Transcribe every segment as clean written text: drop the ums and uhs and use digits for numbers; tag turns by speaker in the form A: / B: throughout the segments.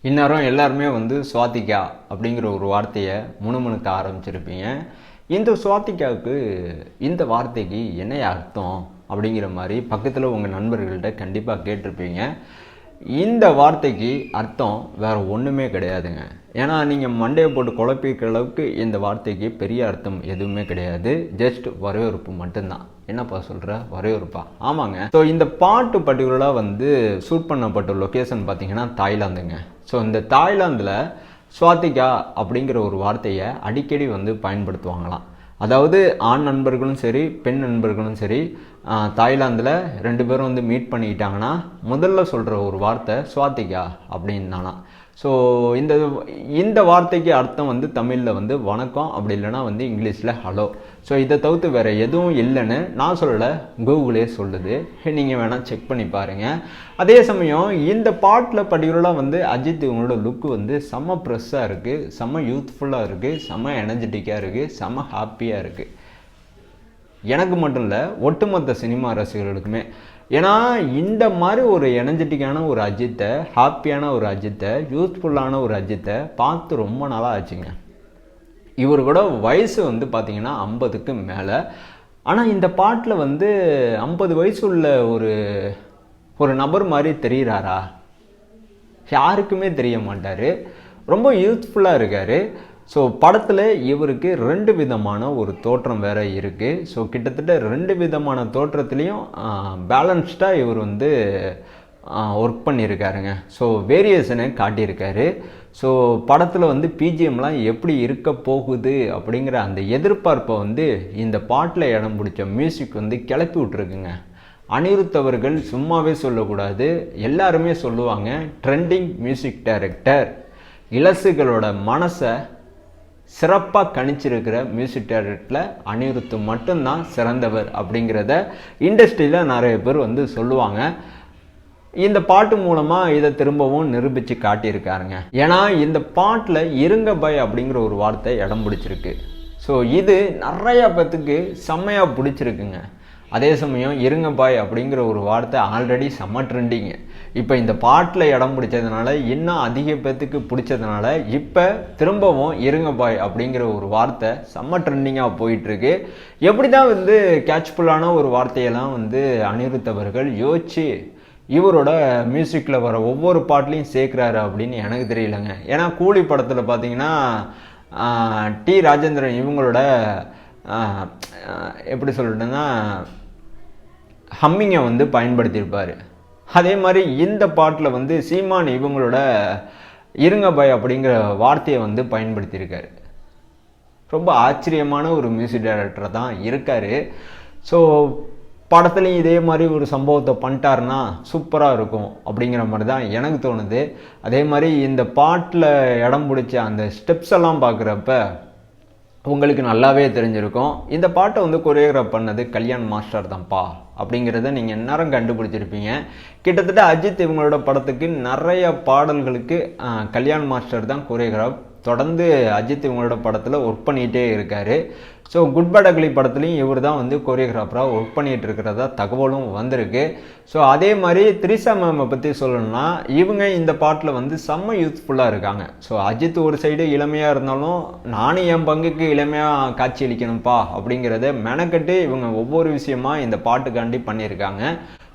A: இந்நேரம் எல்லாருமே சுவாத்திகா அப்படிங்கிற ஒரு வார்த்தையை முணுமுணுக்க ஆரம்பிச்சிருப்பீங்க. இந்த சுவாத்திகாவுக்கு இந்த வார்த்தைக்கு என்ன அர்த்தம் அப்படிங்கிற மாதிரி பக்கத்தில் உங்கள் நண்பர்கள்ட்ட கண்டிப்பாக கேட்டிருப்பீங்க. இந்த வார்த்தைக்கு அர்த்தம் வேறு ஒன்றுமே கிடையாதுங்க. ஏன்னா நீங்கள் மண்டையை போட்டு குழப்பிக்கிற அளவுக்கு இந்த வார்த்தைக்கு பெரிய அர்த்தம் எதுவுமே கிடையாது. ஜஸ்ட் வரவேற்பு மட்டும்தான். என்னப்பா சொல்கிற, வரவேற்பா? ஆமாங்க. ஸோ இந்த பாட்டு பர்டிகுலராக ஷூட் பண்ணப்பட்ட லொக்கேஷன் பார்த்தீங்கன்னா தாய்லாந்துங்க. ஸோ இந்த தாய்லாந்தில் சுவாத்திகா அப்படிங்கிற ஒரு வார்த்தையை அடிக்கடி பயன்படுத்துவாங்களாம். அதாவது ஆண் நண்பர்களும் சரி பெண் நண்பர்களும் சரி தாய்லாந்தில் ரெண்டு பேரும் மீட் பண்ணிக்கிட்டாங்கன்னா முதல்ல சொல்கிற ஒரு வார்த்தை சுவாத்திகா அப்படின்னு தானா. ஸோ இந்த வார்த்தைக்கு அர்த்தம் தமிழில் வணக்கம், அப்படி இல்லைன்னா இங்கிலீஷில் ஹலோ. ஸோ இதை தவிர்த்து வேறு எதுவும் இல்லைன்னு நான் சொல்லலை, கூகுளே சொல்லுது. நீங்கள் வேணால் செக் பண்ணி பாருங்கள். அதே சமயம் இந்த பாட்டில் பர்டிகுலராக அஜித் இவங்களோட லுக்கு செம்ம ப்ரெஸ்ஸாக இருக்குது, செம்ம யூத்ஃபுல்லாக இருக்குது, செம்ம எனர்ஜெட்டிக்காக இருக்குது, செம்ம ஹாப்பியாக இருக்குது. எனக்கு மட்டும் இல்லை, ஒட்டுமொத்த சினிமா ரசிகர்களுக்குமே. ஏன்னா இந்த மாதிரி ஒரு எனர்ஜெட்டிக்கான ஒரு அஜித்தை, ஹாப்பியான ஒரு அஜித்தை, யூத்ஃபுல்லான ஒரு அஜித்தை பார்த்து ரொம்ப நாளாக ஆச்சுங்க. இவர் கூட வயசு பார்த்தீங்கன்னா 50க்கு மேலே. ஆனால் இந்த பாட்டில் 50 வயசு உள்ள ஒரு நபர் மாதிரி தெரிகிறாரா? யாருக்குமே தெரிய மாட்டார். ரொம்ப யூத்ஃபுல்லாக இருக்கார். ஸோ படத்தில் இவருக்கு 2 விதமான ஒரு தோற்றம் வேறு இருக்குது. ஸோ கிட்டத்தட்ட 2 விதமான தோற்றத்துலேயும் பேலன்ஸ்டாக இவர் ஒர்க் பண்ணியிருக்காருங்க. ஸோ வேரியேஷனை காட்டியிருக்காரு. ஸோ படத்தில் பிஜிஎம்லாம் எப்படி இருக்க போகுது அப்படிங்கிற அந்த எதிர்பார்ப்பை இந்த பாட்டில் இடம் பிடிச்ச மியூசிக் கிளப்பி விட்ருக்குங்க. அனிருத் அவர்கள் சும்மாவே சொல்லக்கூடாது, எல்லாருமே சொல்லுவாங்க, ட்ரெண்டிங் மியூசிக் டைரக்டர், இலசுகளோட மனசை சிறப்பாக கணிச்சிருக்கிற மியூசிக் டைரக்டரில் அனிருத் மட்டும்தான் சிறந்தவர் அப்படிங்கிறத இண்டஸ்ட்ரியில் நிறைய பேர் சொல்லுவாங்க. இந்த பாட்டு மூலமாக இதை திரும்பவும் நிரூபித்து காட்டியிருக்காருங்க. ஏன்னா இந்த பாட்டில் இருங்க பாய் அப்படிங்கிற ஒரு வார்த்தை இடம் பிடிச்சிருக்கு. ஸோ இது நிறையா பேத்துக்கு செம்மையாக பிடிச்சிருக்குங்க. அதே சமயம் இருங்க பாய் அப்படிங்கிற ஒரு வார்த்தை ஆல்ரெடி செம்ம ட்ரெண்டிங்கு. இப்போ இந்த பாட்டில் இடம் பிடிச்சதுனால, இன்னும் அதிக பேத்துக்கு பிடிச்சதுனால இப்போ திரும்பவும் இருங்க பாய் அப்படிங்கிற ஒரு வார்த்தை செம்ம ட்ரெண்டிங்காக போயிட்டுருக்கு. எப்படி தான் கேட்ச்ஃபுல்லான ஒரு வார்த்தையெல்லாம் அனிருத் அவர்கள் யோசிச்சு இவரோட மியூசிக்கில் வர ஒவ்வொரு பாட்லையும் சேர்க்குறாரு அப்படின்னு எனக்கு தெரியலங்க. ஏன்னா கூலி படத்தில் பார்த்தீங்கன்னா டி ராஜேந்திரன் இவங்களோட எப்படி சொல்லிட்டேன்னா ஹம்மிங்கை பயன்படுத்தியிருப்பார். அதே மாதிரி இந்த பாட்டில் சீமான் இவங்களோட இருங்க பாய் அப்படிங்கிற வார்த்தையை பயன்படுத்தியிருக்காரு. ரொம்ப ஆச்சரியமான ஒரு மியூசிக் டைரக்டர் தான் இருக்கார். ஸோ படத்துலையும் இதே மாதிரி ஒரு சம்பவத்தை பண்ணிட்டாருன்னா சூப்பராக இருக்கும் அப்படிங்கிற மாதிரி தான் எனக்கு தோணுது. அதே மாதிரி இந்த பாட்டில் இடம் பிடிச்ச அந்த ஸ்டெப்ஸ் எல்லாம் பார்க்குறப்ப உங்களுக்கு நல்லாவே தெரிஞ்சிருக்கும். இந்த பாட்டை கொரியோகிராஃப் பண்ணது கல்யாண் மாஸ்டர் தான்ப்பா அப்படிங்கிறத நீங்கள் நேரம் கண்டுபிடிச்சிருப்பீங்க. கிட்டத்தட்ட அஜித் இவங்களோட படத்துக்கு நிறைய பாடல்களுக்கு கல்யாண் மாஸ்டர் தான் கொரியோகிராஃப். தொடர்ந்து அஜித் இவங்களோட படத்தில் ஒர்க் பண்ணிகிட்டே இருக்கார். ஸோ குட் பேட் அக்லி படத்துலையும் இவர் தான் கொரியோகிராஃபராக ஒர்க் பண்ணிகிட்டு இருக்கிறதா தகவலும் வந்திருக்கு. ஸோ அதே மாதிரி திரிசா மேமை பற்றி சொல்லணும்னா இவங்க இந்த பாட்டில் செம்ம யூத்ஃபுல்லாக இருக்காங்க. ஸோ அஜித் ஒரு சைடு இளமையாக இருந்தாலும் நானும் என் பங்குக்கு இளமையாக காட்சி அளிக்கணும்ப்பா அப்படிங்கிறத மெனக்கட்டு இவங்க ஒவ்வொரு விஷயமா இந்த பாட்டுக்காண்டி பண்ணியிருக்காங்க.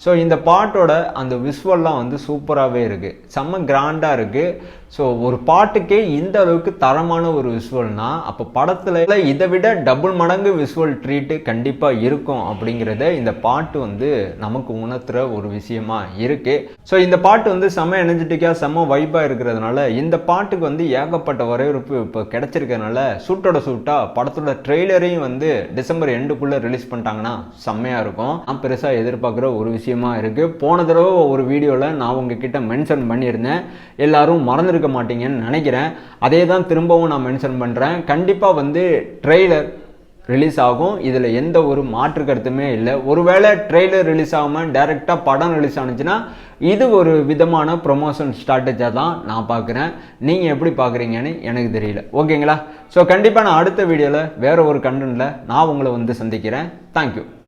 A: ஸோ இந்த பாட்டோட அந்த விஷுவல்லாம் சூப்பராகவே இருக்குது, செம்ம கிராண்டாக இருக்குது. ஸோ ஒரு பாட்டுக்கே இந்த அளவுக்கு தரமான ஒரு விஷுவல்னால் அப்போ படத்தில் இதை விட டபுள் மடங்கு விஷுவல் ட்ரீட்டு கண்டிப்பாக இருக்கும் அப்படிங்கிறத இந்த பாட்டு நமக்கு உணர்த்துகிற ஒரு விஷயமா இருக்குது. ஸோ இந்த பாட்டு செம்ம எனர்ஜெட்டிக்காக செம்ம வைப்பாக இருக்கிறதுனால இந்த பாட்டுக்கு ஏகப்பட்ட வரவேற்பு இப்போ கிடச்சிருக்கிறதுனால சூட்டாக படத்தோட ட்ரெய்லரையும் டிசம்பர் எண்டுக்குள்ளே ரிலீஸ் பண்ணிட்டாங்கன்னா செம்மையாக இருக்கும். நான் பெருசாக எதிர்பார்க்குற ஒரு விஷயம் இருக்குது. போன தடவை ஒரு வீடியோவில் நான் உங்ககிட்ட மென்ஷன் பண்ணியிருந்தேன், எல்லாரும் மறந்துருக்க மாட்டீங்கன்னு நினைக்கிறேன். அதே தான் திரும்பவும் நான் மென்ஷன் பண்ணுறேன். கண்டிப்பாக ட்ரெய்லர் ரிலீஸ் ஆகும், இதில் எந்த ஒரு மாற்று கருத்துமே இல்லை. ஒருவேளை ட்ரெய்லர் ரிலீஸ் ஆகாமல் டைரெக்டாக படம் ரிலீஸ் ஆனிச்சுன்னா இது ஒரு விதமான ப்ரொமோஷன் ஸ்ட்ராட்டஜியாக தான் நான் பார்க்குறேன். நீங்கள் எப்படி பார்க்குறீங்கன்னு எனக்கு தெரியல. ஓகேங்களா? ஸோ கண்டிப்பாக நான் அடுத்த வீடியோவில் வேறு ஒரு கண்டென்ட்டில் நான் உங்களை சந்திக்கிறேன். தேங்க்யூ.